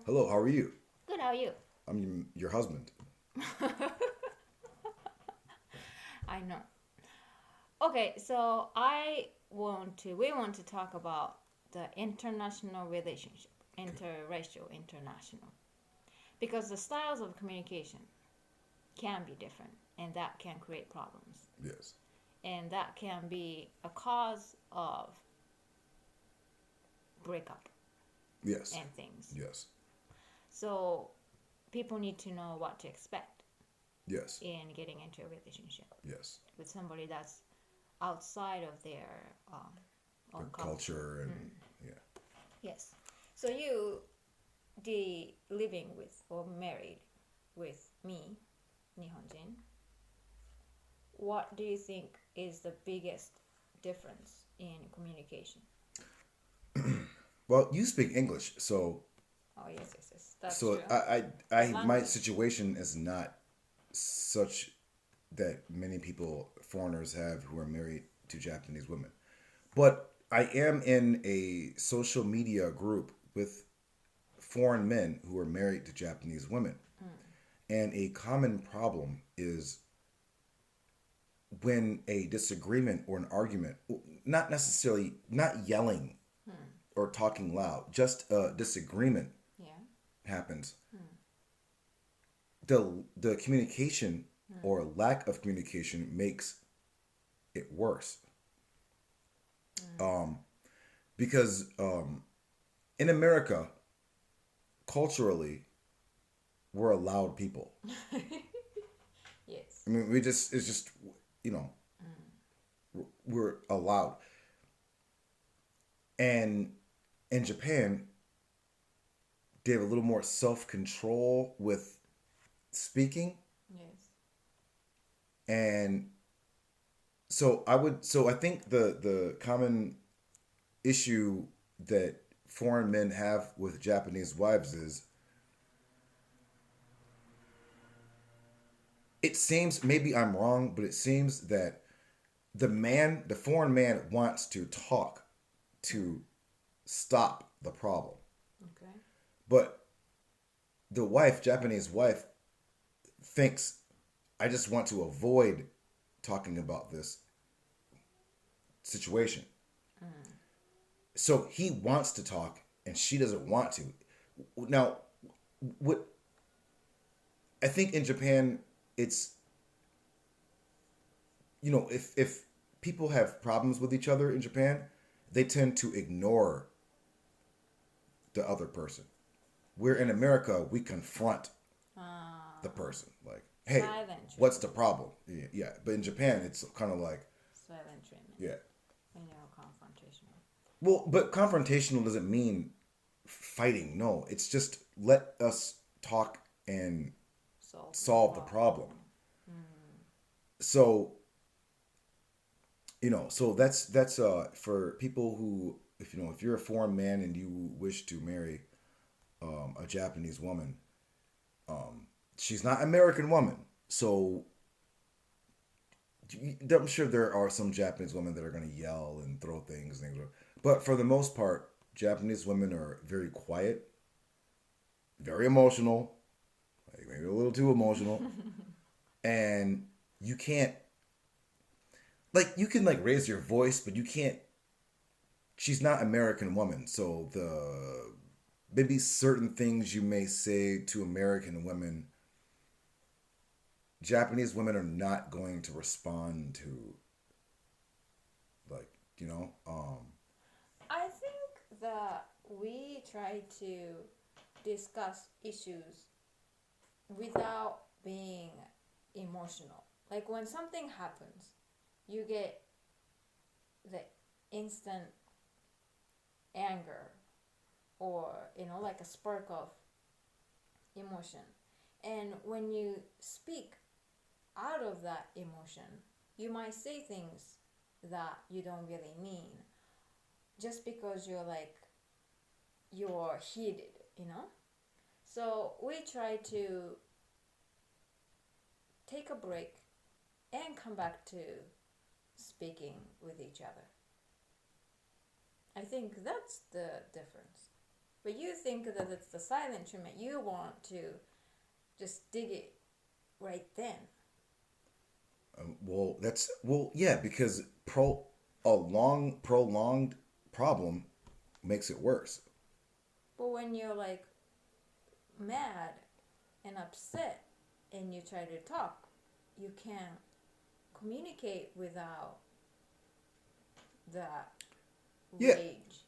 Hello, how are you? Good, how are you? I'm your husband. I know. Okay, so we want to talk about the international relationship, interracial, international, because the styles of communication can be different, and that can create problems, Yes. and that can be a cause of breakup Yes. and things. Yes. So people need to know what to expect Yes. in getting into a relationship Yes. with somebody that's outside of their The own culture. culture and yeah. Yes. So you, the living with or married with me, Nihonjin, what do you think is the biggest difference in communication? Well, you speak English, so Oh yes, yes, yes. That's so true. The my language. situation is not such that many people foreigners have who are married to Japanese women. But I am in a social media group with foreign men who are married to Japanese women. And a common problem is when a disagreement or an argument, not necessarily not yelling or talking loud, just a disagreement Yeah. happens, the communication or lack of communication makes it worse. Because in America, culturally, we're a loud people. Yes. I mean, it's just, you know, we're allowed. And in Japan, they have a little more self control with speaking. Yes. And so I think the common issue that foreign men have with Japanese wives is it seems, maybe I'm wrong, but it seems that the foreign man wants to talk to stop the problem. Okay. But the wife, Japanese wife, thinks I just want to avoid talking about this situation. So he wants to talk and she doesn't want to. Now, what I think in Japan, it's, if people have problems with each other in Japan, they tend to ignore the other person. We're in Yes. America, we confront the Ah, person. Like, hey, silent what's the treatment. problem? Yeah, yeah. But in Japan, it's kind of like, Silent treatment. yeah. When you're confrontational. Well, but confrontational doesn't mean fighting. No, it's just let us talk and Solve the solve the problem. problem. Mm. So, so that's for people who, if you're a foreign man and you wish to marry a Japanese woman, she's not American woman. So I'm sure there are some Japanese women that are going to yell and throw things. But for the most part, Japanese women are very quiet, very emotional, like maybe a little too emotional, and you can't, like, you can like raise your voice, but you can't. She's not American woman, so the maybe certain things you may say to American women, Japanese women are not going to respond to, like, I think that we try to discuss issues without being emotional. Like when something happens, you get the instant anger or, like a spark of emotion. And when you speak out of that emotion, you might say things that you don't really mean just because you're heated. So we try to take a break and come back to speaking with each other. I think that's the difference. But you think that it's the silent treatment. You want to just dig it right then. Yeah, because a long prolonged problem makes it worse. But when you're like mad and upset and you try to talk, you can't communicate without that Yeah, rage.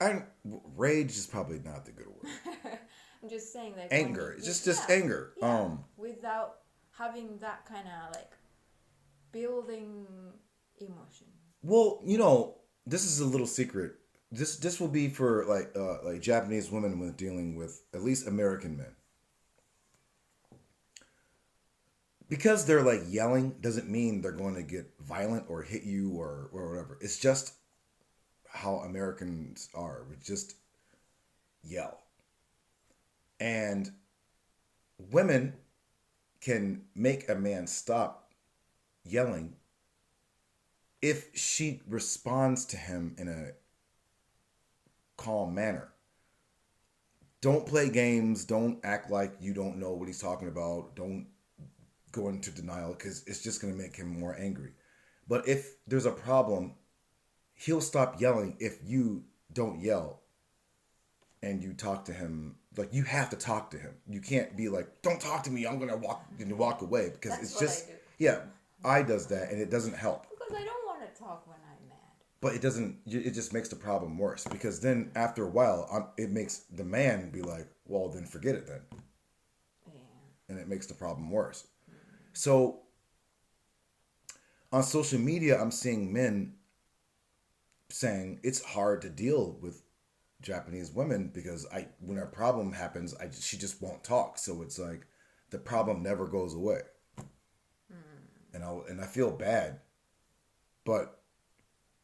I rage is probably not the good word. I'm just saying, like Anger, when just yeah, anger. yeah, without having that kind of like building emotion. Well, this is a little secret. This will be for like Japanese women when dealing with at least American men. Because they're like yelling doesn't mean they're going to get violent or hit you or whatever. It's just how Americans are. We just yell. And women can make a man stop yelling if she responds to him in a calm manner. Don't play games. Don't act like you don't know what he's talking about. Don't go into denial because it's just going to make him more angry. But if there's a problem, he'll stop yelling if you don't yell and you talk to him. Like, you have to talk to him. You can't be like, don't talk to me, I'm going to walk away, because That's it's what just I do. yeah, I does that and it doesn't help. Because I don't want to talk when I'm mad. But it just makes the problem worse, because then after a while it makes the man be like, well, then forget it then. Yeah. And it makes the problem worse. So on social media, I'm seeing men saying it's hard to deal with Japanese women because when a problem happens, she just won't talk. So it's like the problem never goes away. And I feel bad, but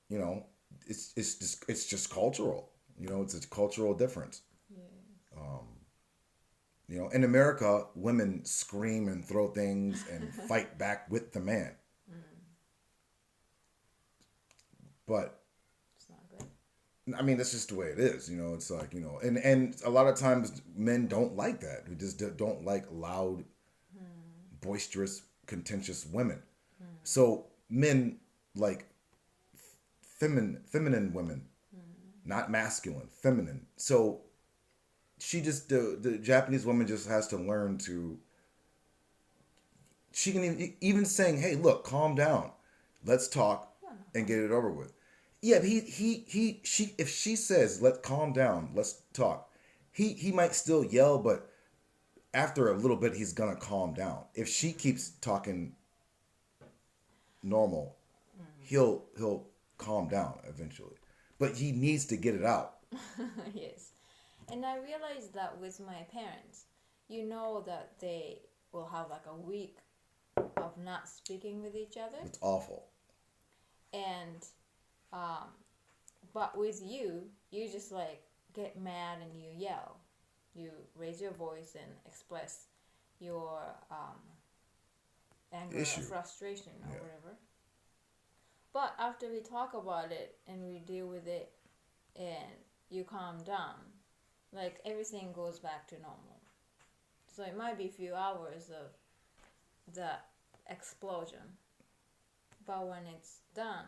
it's just cultural. It's a cultural difference. Yeah. In America, women scream and throw things and fight back with the man. But It's not good. I mean, that's just the way it is. It's like, and a lot of times men don't like that. We just don't like loud, boisterous, contentious women. So men like feminine women, not masculine, feminine. So the Japanese woman just has to learn to. She can even saying, "Hey, look, calm down, let's talk and get it over with." Yeah, but she if she says, "Let's calm down, let's talk," he might still yell, but after a little bit, he's gonna calm down. If she keeps talking normal, he'll calm down eventually, but he needs to get it out. Yes. And I realized that with my parents, that they will have like a week of not speaking with each other. It's awful. And, but with you, you just like get mad and you yell. You raise your voice and express your anger Issue. or frustration or Yeah. whatever. But after we talk about it and we deal with it and you calm down, like everything goes back to normal. So it might be a few hours of the explosion, but when it's done,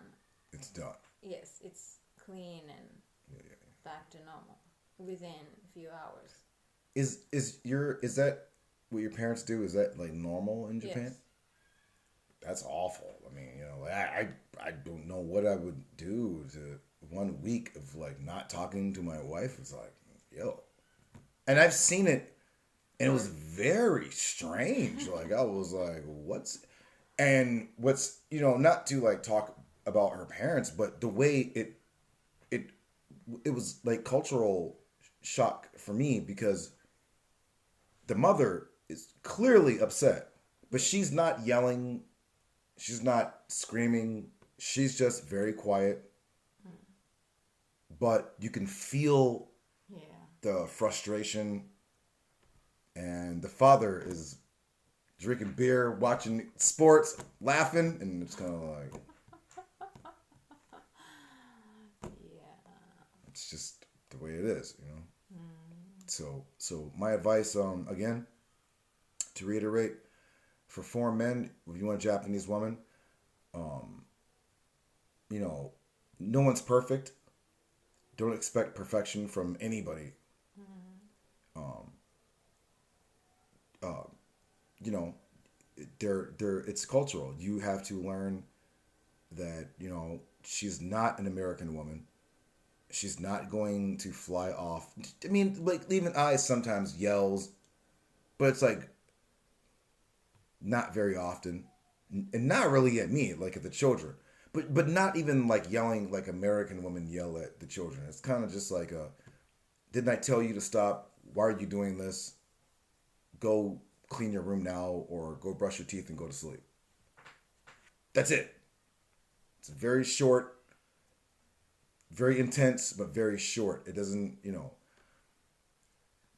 It's done. yes, it's clean and Yeah. back to normal within a few hours. Is that what your parents do? Is that like normal in Japan? Yes. That's awful. I mean, I don't know what I would do to 1 week of like not talking to my wife. It's like, yo, and I've seen it, and it was very strange. Like, I was like, what's not to like talk about her parents, but the way it was like cultural shock for me, because the mother is clearly upset, but she's not yelling, she's not screaming, she's just very quiet. But you can feel Yeah. the frustration, and the father is drinking beer, watching sports, laughing, and it's kind of like, Yeah. it's just the way it is. So my advice, again, to reiterate, for foreign men, if you want a Japanese woman, um, you know, no one's perfect. Don't expect perfection from anybody. Um, uh, you know, they're it's cultural. You have to learn that, she's not an American woman. She's not going to fly off. I mean, like, even I sometimes yells, but it's like not very often, and not really at me, like at the children. But not even like yelling like American women yell at the children. It's kind of just like didn't I tell you to stop? Why are you doing this? Go clean your room now, or go brush your teeth and go to sleep. That's it. It's very short, very intense, but very short. It doesn't,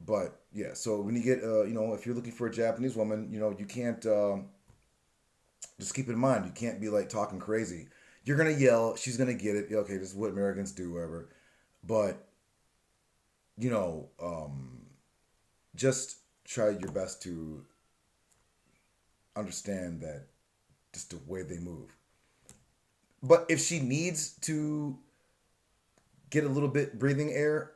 But yeah, so when you get, if you're looking for a Japanese woman, you can't, just keep in mind, you can't be like talking crazy. You're going to yell, she's going to get it. Okay, this is what Americans do, whatever. But, you know, just try your best to understand that just the way they move. But if she needs to get a little bit breathing air,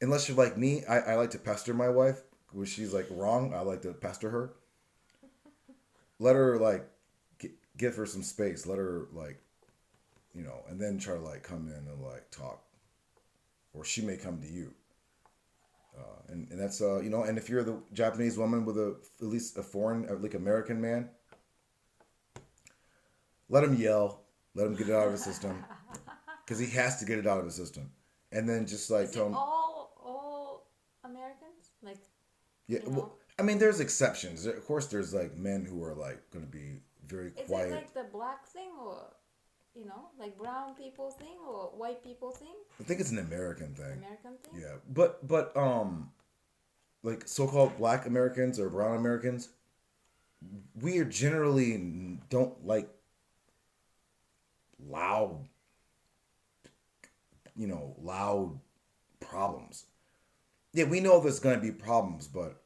unless you're like me, I like to pester my wife. When she's like wrong, I like to pester her. Let her like give her some space. Let her like, and then try to like come in and like talk, or she may come to you. And that's and if you're the Japanese woman with at least a foreign like American man, let him yell, let him get it out of his system, because he has to get it out of his system, and then just like Is tell it him. all Americans? Like, Yeah, well, I mean, there's exceptions. Of course, there's like men who are like going to be very is quiet. it like the black thing, or like brown people thing, or white people thing? I think it's an American thing. American thing. Yeah, but like so-called Black Americans or Brown Americans, we are generally don't like loud, loud problems. Yeah, we know there's going to be problems, but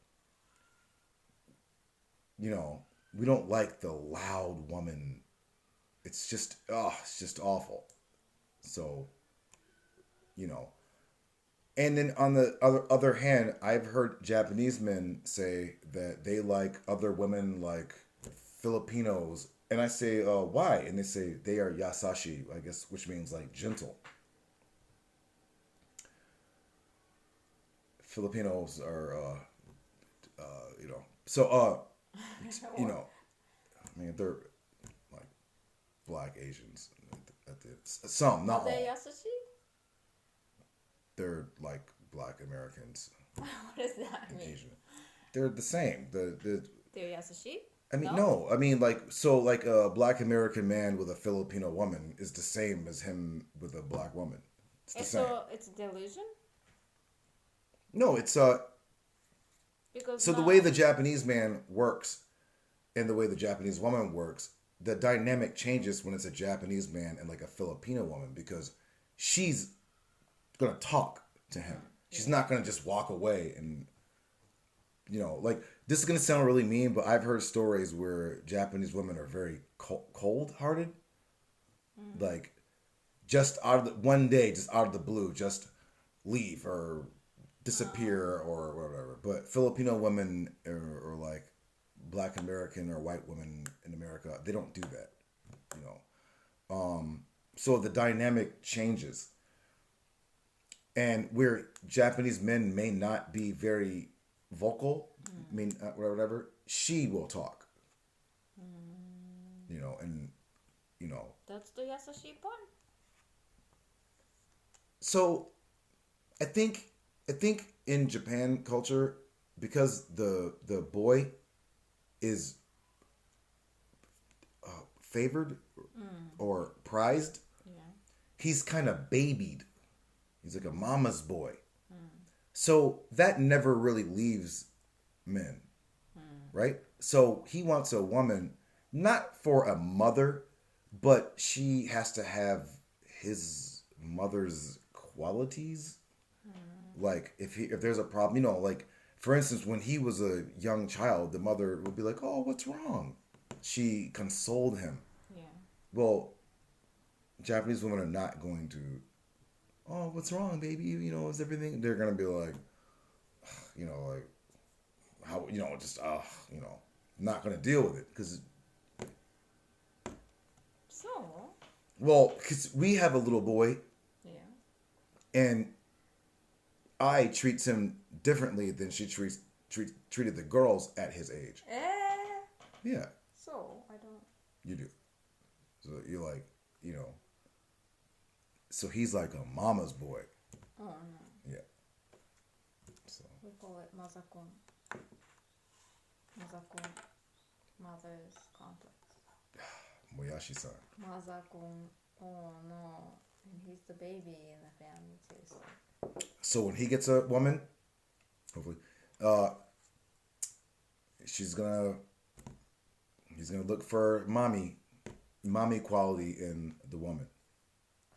we don't like the loud woman. It's just awful. So, and then on the other hand, I've heard Japanese men say that they like other women like Filipinos, and I say, why? And they say they are yasashi, I guess, which means like gentle. Filipinos are, so I mean, they're like Black Asians. Some, not Are they all. Yasashi? They're like Black Americans What does that and mean? Asian. They're the same. They're Yasashi? I mean, No? no. I mean, like a Black American man with a Filipino woman is the same as him with a Black woman. It's the same. So it's delusion? No, it's Because so the now, way the Japanese man works and the way the Japanese woman works, the dynamic changes when it's a Japanese man and like a Filipino woman, because she's gonna talk to him. She's not gonna just walk away and like, this is gonna sound really mean, but I've heard stories where Japanese women are very cold-hearted, like just out of one day, just out of the blue, just leave or disappear or whatever. But Filipino women or like Black American or white women in America, they don't do that, So the dynamic changes, and where Japanese men may not be very vocal, whatever, she will talk, and that's the Yasashi part. So I think in Japan culture, because the boy is favored or prized, Yeah. he's kind of babied. He's like a mama's boy. So that never really leaves men, right? So he wants a woman, not for a mother, but she has to have his mother's qualities. Like if there's a problem, like for instance, when he was a young child, the mother would be like, "Oh, what's wrong?" She consoled him. Yeah. Well, Japanese women are not going to, "Oh, what's wrong, baby? Is everything?" They're gonna be like, like how, just not gonna deal with it because, So. well, because we have a little boy Yeah. and I treats him differently than she treated the girls at his age. Yeah, So I don't. you do. So you're like, so he's like a mama's boy. Oh no. Yeah. So We call it mazakon. Mazakon. Mother's complex. Moyashi-san. Mazakon. Oh no. And he's the baby in the family too. So. So when he gets a woman, hopefully, he's gonna look for mommy quality in the woman.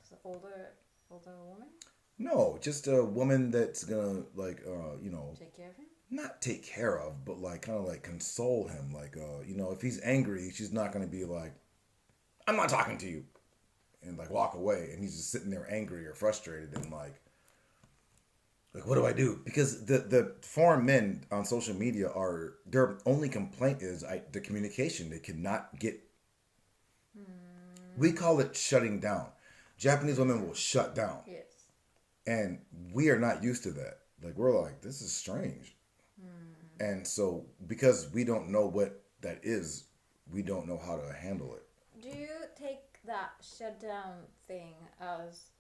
It's an older woman. No, just a woman that's gonna Take care of him. not take care of, but like kind of like console him. Like if he's angry, she's not gonna be like, "I'm not talking to you," and like walk away, and he's just sitting there angry or frustrated and like what do I do? Because the foreign men on social media their only complaint is the communication. They cannot get. We call it shutting down. Japanese women will shut down. Yes. And we are not used to that. Like, we're like, this is strange. And so, because we don't know what that is, we don't know how to handle it. Do you take that shutdown thing as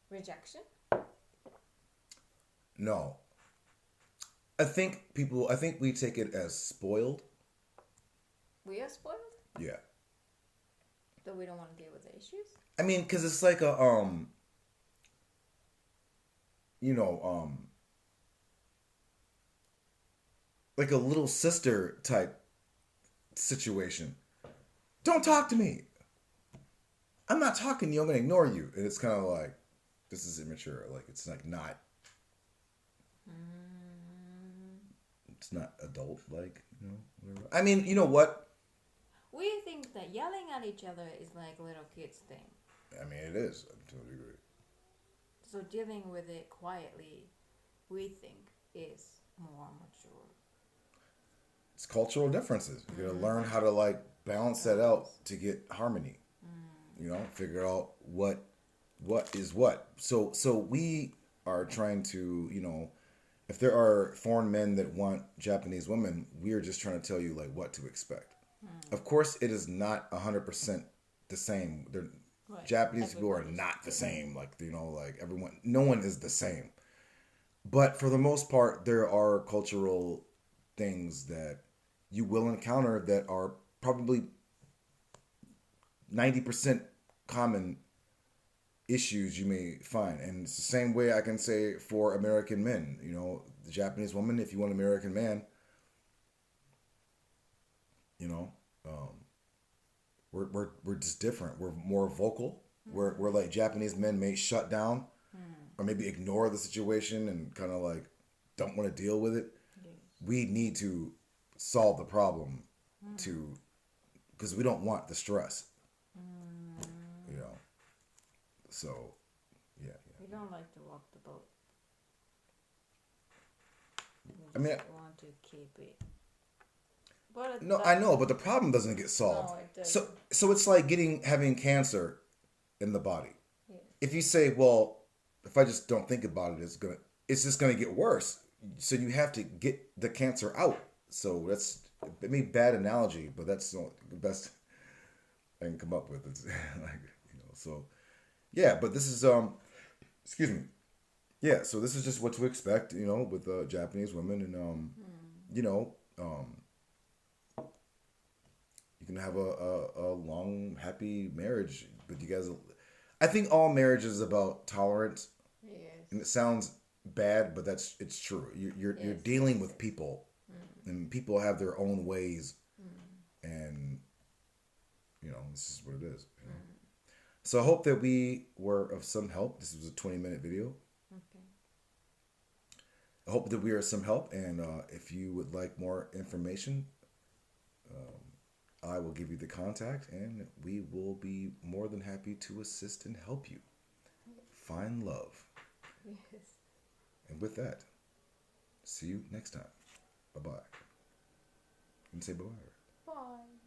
rejection? No. I think we take it as spoiled. We are spoiled? Yeah. That we don't want to deal with the issues? I mean, because it's like a, like a little sister type situation. Don't talk to me. I'm not talking to you. I'm going to ignore you. And it's kind of like, this is immature. Like, it's like not, it's not adult, like, whatever. I mean, you know what? We think that yelling at each other is like a little kids thing. I mean, it is to a degree. So dealing with it quietly, we think, is more mature. It's cultural differences. You gotta learn how to like balance that out to get harmony. Figure out what is what. So we are trying to, if there are foreign men that want Japanese women, we are just trying to tell you like what to expect. Of course, it is not 100% the same. Right. Japanese people are not the same. Like like everyone, no one is the same. But for the most part, there are cultural things that you will encounter that are probably 90% common issues you may find. And it's the same way I can say for American men. The Japanese woman, if you want an American man, we're just different. We're more vocal. We're like Japanese men may shut down or maybe ignore the situation and kind of like don't want to deal with it. Yes. We need to solve the problem because we don't want the stress. So yeah. We don't like to walk the boat. I mean, want to keep it. But no, I know, but the problem doesn't get solved. No, it doesn't. So it's like having cancer in the body. Yes. If you say, well, if I just don't think about it, it's just gonna get worse. So you have to get the cancer out. So it may be a bad analogy, but that's the best I can come up with. It's like so yeah. But this is excuse me. Yeah. So this is just what to expect, with Japanese women, and you can have a long, happy marriage. But you guys, I think all marriage is about tolerance. Yes. And it sounds bad, but it's true. You're dealing with people, and people have their own ways, and this is what it is. So I hope that we were of some help. This was a 20-minute video. Okay. I hope that we are some help. And if you would like more information, I will give you the contact, and we will be more than happy to assist and help you find love. Yes. And with that, see you next time. Bye bye. And say bye bye. Bye.